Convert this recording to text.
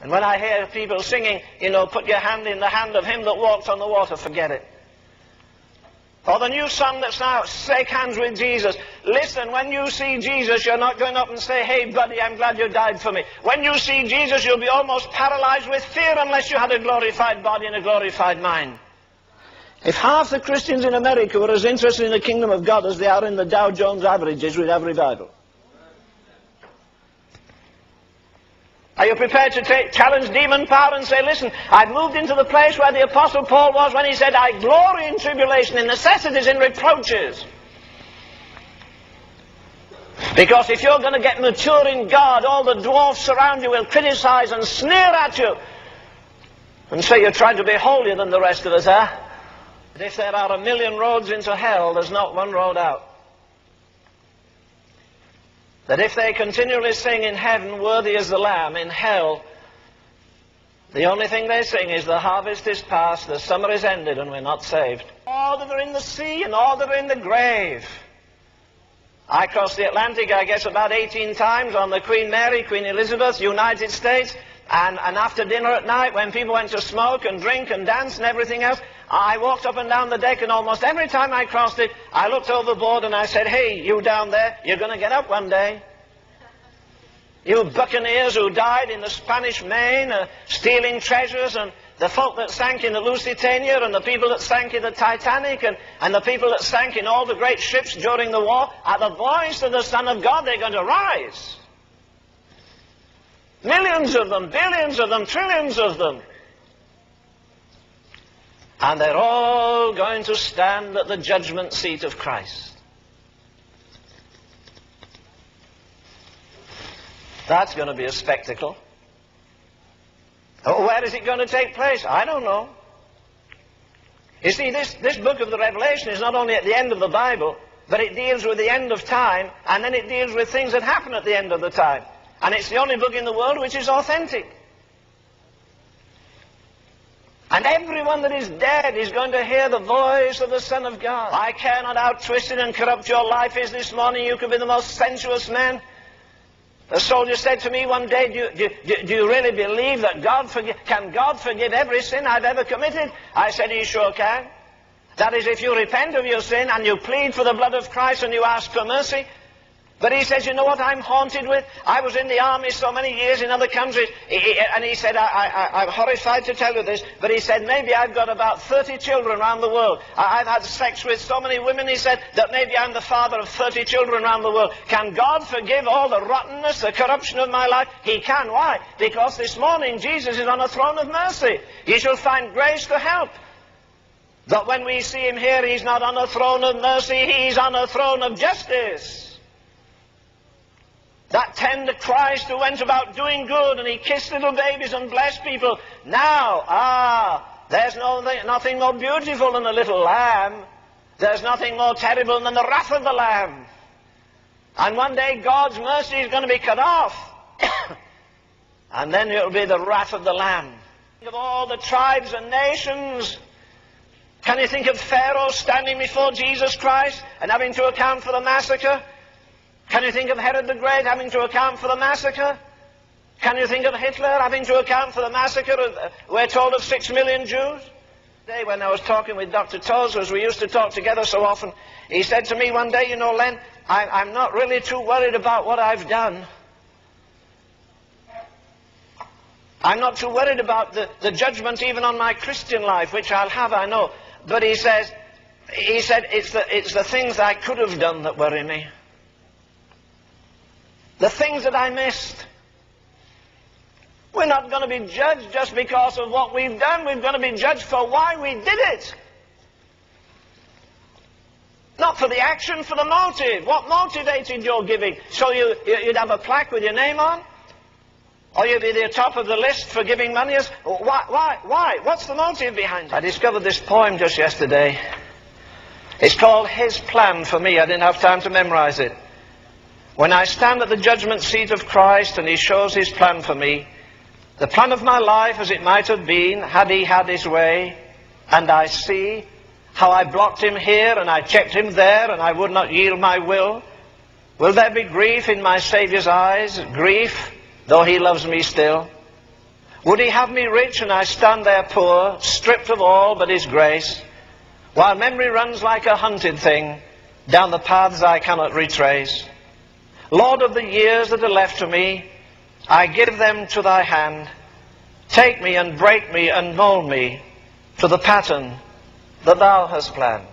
And when I hear people singing, you know, put your hand in the hand of him that walks on the water, forget it. Or the new song that's now, shake hands with Jesus. Listen, when you see Jesus, you're not going up and say, hey buddy, I'm glad you died for me. When you see Jesus, you'll be almost paralyzed with fear unless you had a glorified body and a glorified mind. If half the Christians in America were as interested in the kingdom of God as they are in the Dow Jones averages, we'd have revival. Are you prepared to challenge demon power and say, listen, I've moved into the place where the Apostle Paul was when he said, I glory in tribulation, in necessities, in reproaches. Because if you're going to get mature in God, all the dwarfs around you will criticize and sneer at you and say you're trying to be holier than the rest of us, huh? But if there are 1,000,000 roads into hell, there's not one road out. That if they continually sing in heaven, worthy is the Lamb, in hell, the only thing they sing is the harvest is past, the summer is ended, and we're not saved. All that are in the sea and all that are in the grave. I crossed the Atlantic, I guess, about 18 times on the Queen Mary, Queen Elizabeth, United States, and after dinner at night, when people went to smoke and drink and dance and everything else, I walked up and down the deck, and almost every time I crossed it, I looked overboard and I said, hey, you down there, you're going to get up one day. You buccaneers who died in the Spanish Main, stealing treasures, and the folk that sank in the Lusitania, and the people that sank in the Titanic, and the people that sank in all the great ships during the war, at the voice of the Son of God, they're going to rise. Millions of them, billions of them, trillions of them. And they're all going to stand at the judgment seat of Christ. That's going to be a spectacle. Oh, where is it going to take place? I don't know. You see, this book of the Revelation is not only at the end of the Bible, but it deals with the end of time, and then it deals with things that happen at the end of the time. And it's the only book in the world which is authentic. And everyone that is dead is going to hear the voice of the Son of God. I care not how twisted and corrupt your life is this morning. You could be the most sensuous man. A soldier said to me one day, do you really believe that can God forgive every sin I've ever committed? I said, he sure can. That is, if you repent of your sin and you plead for the blood of Christ and you ask for mercy. But he says, you know what I'm haunted with? I was in the army so many years in other countries, and he said, I'm horrified to tell you this, but he said, maybe I've got about 30 children around the world. I've had sex with so many women, he said, that maybe I'm the father of 30 children around the world. Can God forgive all the rottenness, the corruption of my life? He can. Why? Because this morning Jesus is on a throne of mercy. You shall find grace to help. But when we see him here, he's not on a throne of mercy, he's on a throne of justice. That tender Christ who went about doing good, and he kissed little babies and blessed people. Now, there's nothing more beautiful than a little lamb. There's nothing more terrible than the wrath of the lamb. And one day God's mercy is going to be cut off. And then it will be the wrath of the lamb. Think of all the tribes and nations. Can you think of Pharaoh standing before Jesus Christ and having to account for the massacre? Can you think of Herod the Great having to account for the massacre? Can you think of Hitler having to account for the massacre? We're told of 6 million Jews. Today when I was talking with Dr. Tozer, as we used to talk together so often, he said to me one day, you know, Len, I'm not really too worried about what I've done. I'm not too worried about the judgment even on my Christian life, which I'll have, I know. But he said, it's the things I could have done that worry me. The things that I missed. We're not going to be judged just because of what we've done. We're going to be judged for why we did it. Not for the action, for the motive. What motivated your giving? So you'd have a plaque with your name on? Or you'd be the top of the list for giving money? Why? What's the motive behind it? I discovered this poem just yesterday. It's called His Plan for Me. I didn't have time to memorize it. When I stand at the judgment seat of Christ and he shows his plan for me, the plan of my life as it might have been had he had his way, and I see how I blocked him here and I checked him there and I would not yield my will, will there be grief in my Saviour's eyes, grief, though he loves me still? Would he have me rich and I stand there poor, stripped of all but his grace, while memory runs like a hunted thing down the paths I cannot retrace? Lord of the years that are left to me, I give them to thy hand. Take me and break me and mold me to the pattern that thou hast planned.